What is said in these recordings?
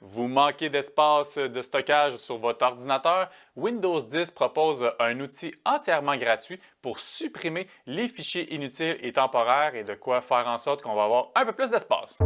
Vous manquez d'espace de stockage sur votre ordinateur? Windows 10 propose un outil entièrement gratuit pour supprimer les fichiers inutiles et temporaires et de quoi faire en sorte qu'on va avoir un peu plus d'espace.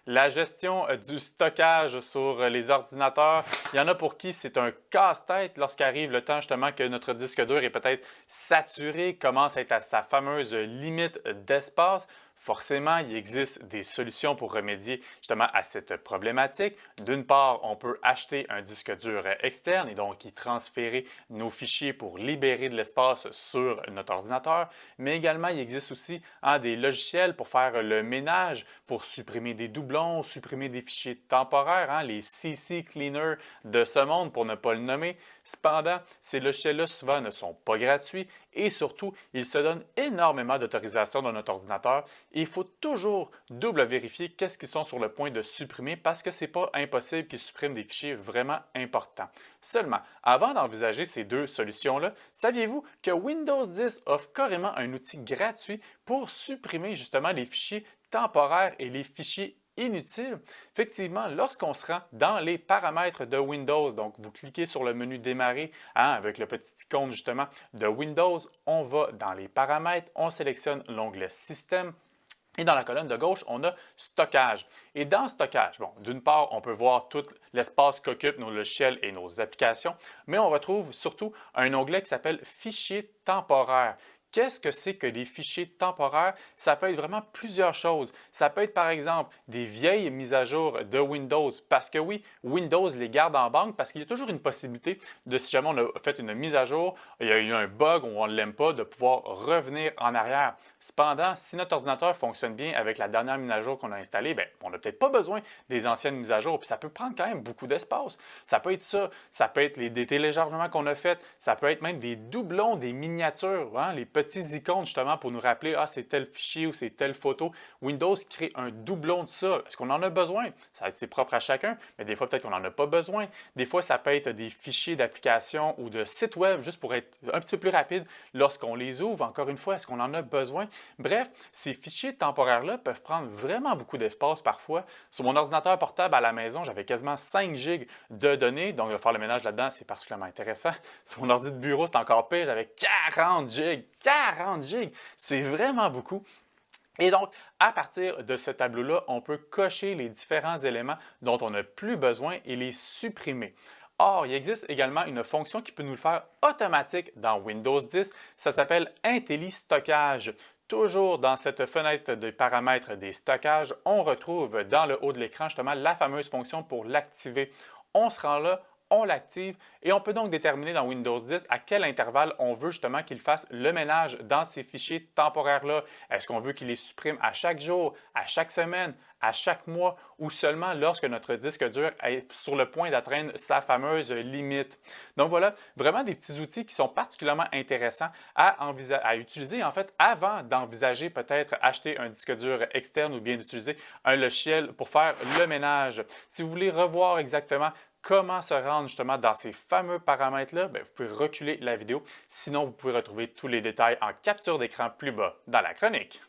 La gestion du stockage sur les ordinateurs, il y en a pour qui c'est un casse-tête lorsqu'arrive le temps justement que notre disque dur est peut-être saturé, commence à être à sa fameuse limite d'espace. Forcément, il existe des solutions pour remédier justement à cette problématique. D'une part, on peut acheter un disque dur externe et donc y transférer nos fichiers pour libérer de l'espace sur notre ordinateur. Mais également, il existe aussi des logiciels pour faire le ménage, pour supprimer des doublons, supprimer des fichiers temporaires, les CC Cleaner de ce monde pour ne pas le nommer. Cependant, ces logiciels-là souvent ne sont pas gratuits et surtout, ils se donnent énormément d'autorisation dans notre ordinateur et il faut toujours double vérifier qu'est-ce qu'ils sont sur le point de supprimer parce que ce n'est pas impossible qu'ils suppriment des fichiers vraiment importants. Seulement, avant d'envisager ces deux solutions-là, saviez-vous que Windows 10 offre carrément un outil gratuit pour supprimer justement les fichiers temporaires et les fichiers inutiles? Effectivement, lorsqu'on se rend dans les paramètres de Windows, donc vous cliquez sur le menu Démarrer avec le petit icône justement de Windows, on va dans les paramètres, on sélectionne l'onglet Système. Et dans la colonne de gauche, on a Stockage. Et dans Stockage, bon, d'une part, on peut voir tout l'espace qu'occupent nos logiciels et nos applications, mais on retrouve surtout un onglet qui s'appelle Fichiers temporaires. Qu'est-ce que c'est que les fichiers temporaires? Ça peut être vraiment plusieurs choses. Ça peut être par exemple des vieilles mises à jour de Windows parce que oui, Windows les garde en banque parce qu'il y a toujours une possibilité de, si jamais on a fait une mise à jour, il y a eu un bug ou on ne l'aime pas, de pouvoir revenir en arrière. Cependant, si notre ordinateur fonctionne bien avec la dernière mise à jour qu'on a installée, bien, on n'a peut-être pas besoin des anciennes mises à jour, puis ça peut prendre quand même beaucoup d'espace. Ça peut être ça peut être des téléchargements qu'on a faits, ça peut être même des doublons, des miniatures, les petits icônes justement pour nous rappeler c'est tel fichier ou c'est telle photo. Windows crée un doublon de ça. Est-ce qu'on en a besoin? C'est propre à chacun, mais des fois peut-être qu'on n'en a pas besoin. Des fois, ça peut être des fichiers d'application ou de sites web juste pour être un petit peu plus rapide lorsqu'on les ouvre. Encore une fois, est-ce qu'on en a besoin? Bref, ces fichiers temporaires-là peuvent prendre vraiment beaucoup d'espace parfois. Sur mon ordinateur portable à la maison, j'avais quasiment 5 GB de données, donc faire le ménage là-dedans, c'est particulièrement intéressant. Sur mon ordi de bureau, c'est encore pire, j'avais 40 GB. 40 GB! C'est vraiment beaucoup. Et donc, à partir de ce tableau-là, on peut cocher les différents éléments dont on n'a plus besoin et les supprimer. Or, il existe également une fonction qui peut nous le faire automatique dans Windows 10. Ça s'appelle IntelliStockage. Toujours dans cette fenêtre de paramètres des stockages, on retrouve dans le haut de l'écran justement la fameuse fonction pour l'activer. On se rend là, on l'active et on peut donc déterminer dans Windows 10 à quel intervalle on veut justement qu'il fasse le ménage dans ces fichiers temporaires-là. Est-ce qu'on veut qu'il les supprime à chaque jour, à chaque semaine, à chaque mois ou seulement lorsque notre disque dur est sur le point d'atteindre sa fameuse limite? Donc voilà, vraiment des petits outils qui sont particulièrement intéressants à utiliser en fait avant d'envisager peut-être acheter un disque dur externe ou bien d'utiliser un logiciel pour faire le ménage. Si vous voulez revoir exactement comment se rendre justement dans ces fameux paramètres-là, vous pouvez reculer la vidéo. Sinon, vous pouvez retrouver tous les détails en capture d'écran plus bas dans la chronique.